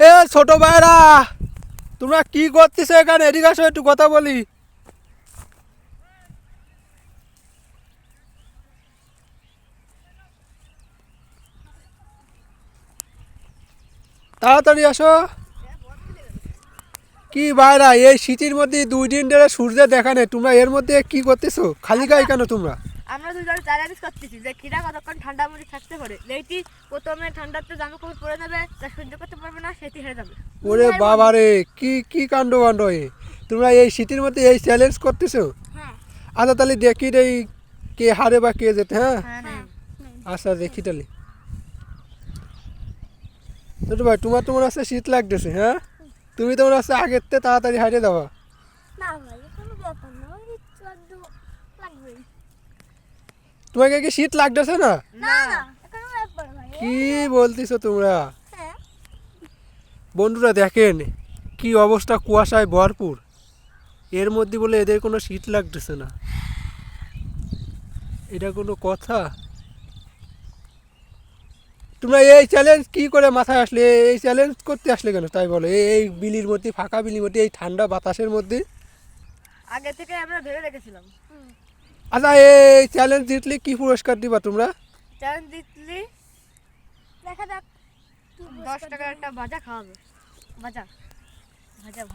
এ ছোট ভাইরা, তোমরা কি করতেছো এখানে? এদিকে আসো, একটু কথা বলি। তাড়াতাড়ি আসো। কি ভাইরা, এই শীতের মধ্যে 2 দিন ধরে সূর্য দেখা নেই, তোমরা এর মধ্যে কি করতেছো? খালি গায়ে কেন তোমরা? আমরা দুজন চ্যালেঞ্জ করতেছি যে কিরা কতক্ষণ ঠান্ডা মধ্যে থাকতে পারে। যেটি প্রথমে ঠান্ডাতে জামা কাপড় পরে যাবে, যা সহ্য করতে পারবে না সেটি হেরে যাবে। ওরে বাবা রে, কি কি কাণ্ড কাণ্ড! তোমরা এই শীতের মধ্যে এই চ্যালেঞ্জ করতেছো? হ্যাঁ আচ্ছা তাহলে দেখি রে, কে হারে বা কে যেতে। হ্যাঁ হ্যাঁ আচ্ছা দেখি তাহলে। ছোট ভাই, তোমার আছে শীত লাগতেছে? হ্যাঁ, তুমি তোমার আছে আগের থেকে তাড়াতাড়ি হারিয়ে দেওয়া। না ভাই, কোনো ব্যাপার না, ওই একটু আধটু লাগবেই। তোমাকে কি শীত লাগতেছে না? না না, কোনো ব্যাপার ভাই। কি বলতেছো তোমরা? হ্যাঁ বন্ধুরা দেখেন, কি অবস্থা, কুয়াশায় ভরপুর। এর মধ্যে বলে এদের কোনো শীত লাগতেছে না, এটা কোনো কথা? তোমরা এই চ্যালেঞ্জ কি করে মাথায় আসলে? এই চ্যালেঞ্জ করতে আসলে কেন তাই বলো? এই বিলির মধ্যে, ফাঁকা বিলির মধ্যে, এই ঠান্ডা বাতাসের মধ্যে। আগে থেকে আমরা ভেবে রেখেছিলাম। আচ্ছা, এই চ্যালেঞ্জ জিতলে কি পুরস্কার দিবা তোমরা? চ্যালেঞ্জ জিতলি দেখা যাক, 10 টাকার একটা ভাজা খাওয়াবে। ভাজা ভাজা